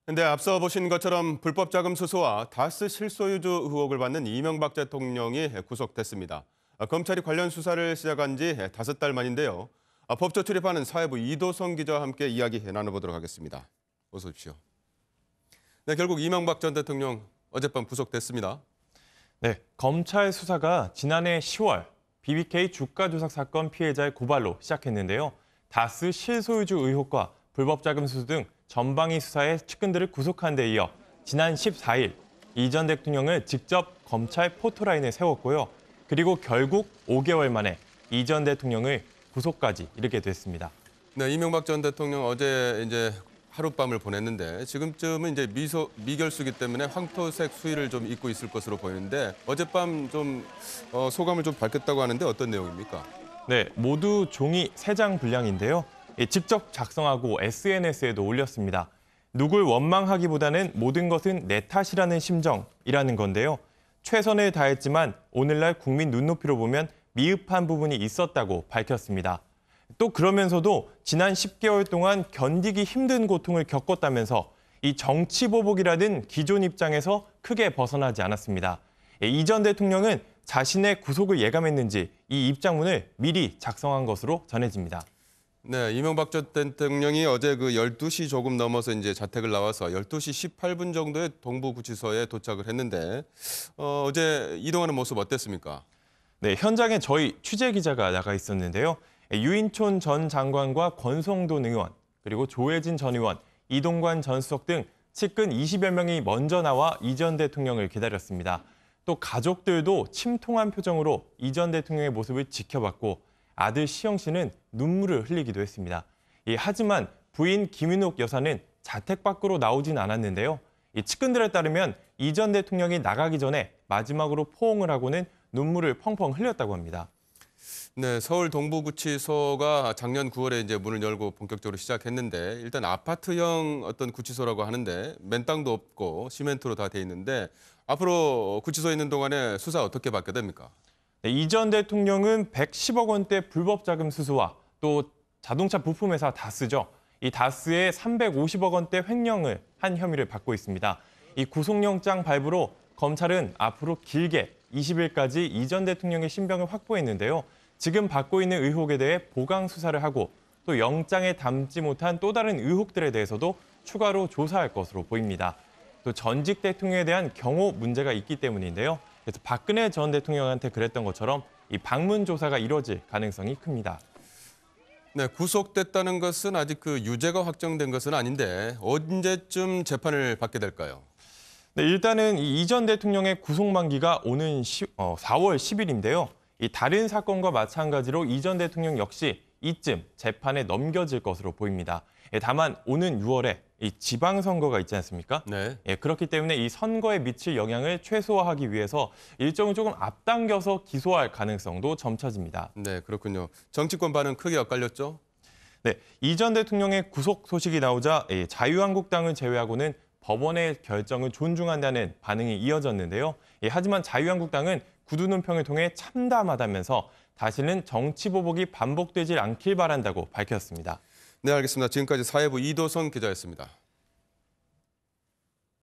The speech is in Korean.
근데 앞서 보신 것처럼 불법 자금 수수와 다스 실소유주 의혹을 받는 이명박 대통령이 구속됐습니다. 검찰이 관련 수사를 시작한 지 5달 만인데요. 법조 출입하는 사회부 이도성 기자와 함께 이야기 나눠보도록 하겠습니다. 어서 오십시오. 네, 결국 이명박 전 대통령 어젯밤 구속됐습니다. 네, 검찰 수사가 지난해 10월 BBK 주가 조작 사건 피해자의 고발로 시작했는데요. 다스 실소유주 의혹과 불법 자금 수수 등 전방위 수사에 측근들을 구속한 데 이어 지난 14일 이 전 대통령을 직접 검찰 포토라인에 세웠고요. 그리고 결국 5개월 만에 이 전 대통령을 구속까지 이르게 됐습니다. 네, 이명박 전 대통령 어제 하룻밤을 보냈는데 지금쯤은 미결수기 때문에 황토색 수의를 좀 입고 있을 것으로 보이는데 어젯밤 좀 소감을 좀 밝혔다고 하는데 어떤 내용입니까? 네, 모두 종이 3장 분량인데요. 직접 작성하고 SNS에도 올렸습니다. 누굴 원망하기보다는 모든 것은 내 탓이라는 심정이라는 건데요. 최선을 다했지만 오늘날 국민 눈높이로 보면 미흡한 부분이 있었다고 밝혔습니다. 또 그러면서도 지난 10개월 동안 견디기 힘든 고통을 겪었다면서 이 정치보복이라는 기존 입장에서 크게 벗어나지 않았습니다. 이 전 대통령은 자신의 구속을 예감했는지 이 입장문을 미리 작성한 것으로 전해집니다. 네, 이명박 전 대통령이 어제 12시 조금 넘어서 자택을 나와서 12시 18분 정도에 동부구치소에 도착을 했는데 어제 이동하는 모습 어땠습니까? 네, 현장에 저희 취재 기자가 나가 있었는데요. 유인촌 전 장관과 권성돈 의원, 그리고 조혜진 전 의원, 이동관 전 수석 등 측근 20여 명이 먼저 나와 이 전 대통령을 기다렸습니다. 또 가족들도 침통한 표정으로 이 전 대통령의 모습을 지켜봤고 아들 시영 씨는 눈물을 흘리기도 했습니다. 하지만 부인 김윤옥 여사는 자택 밖으로 나오진 않았는데요. 측근들에 따르면 이 전 대통령이 나가기 전에 마지막으로 포옹을 하고는 눈물을 펑펑 흘렸다고 합니다. 네, 서울 동부구치소가 작년 9월에 문을 열고 본격적으로 시작했는데 일단 아파트형 어떤 구치소라고 하는데 맨땅도 없고 시멘트로 다 돼 있는데 앞으로 구치소에 있는 동안에 수사 어떻게 받게 됩니까? 네, 이 전 대통령은 110억 원대 불법 자금 수수와 또 자동차 부품회사 다스죠. 이 다스의 350억 원대 횡령을 한 혐의를 받고 있습니다. 이 구속영장 발부로 검찰은 앞으로 길게 20일까지 이 전 대통령의 신병을 확보했는데요. 지금 받고 있는 의혹에 대해 보강 수사를 하고 또 영장에 담지 못한 또 다른 의혹들에 대해서도 추가로 조사할 것으로 보입니다. 또 전직 대통령에 대한 경호 문제가 있기 때문인데요. 그래서 박근혜 전 대통령한테 그랬던 것처럼 이 방문 조사가 이뤄질 가능성이 큽니다. 네, 구속됐다는 것은 아직 유죄가 확정된 것은 아닌데 언제쯤 재판을 받게 될까요? 네, 일단은 이 전 대통령의 구속 만기가 오는 4월 10일인데요. 이 다른 사건과 마찬가지로 이 전 대통령 역시 이쯤 재판에 넘겨질 것으로 보입니다. 다만 오는 6월에 이 지방선거가 있지 않습니까? 네. 그렇기 때문에 이 선거에 미칠 영향을 최소화하기 위해서 일정을 조금 앞당겨서 기소할 가능성도 점쳐집니다. 네, 그렇군요. 정치권 반응 크게 엇갈렸죠? 네, 이 전 대통령의 구속 소식이 나오자 자유한국당을 제외하고는 법원의 결정을 존중한다는 반응이 이어졌는데요. 하지만 자유한국당은 구두논평을 통해 참담하다면서 다시는 정치보복이 반복되질 않길 바란다고 밝혔습니다. 네, 알겠습니다. 지금까지 사회부 이도성 기자였습니다.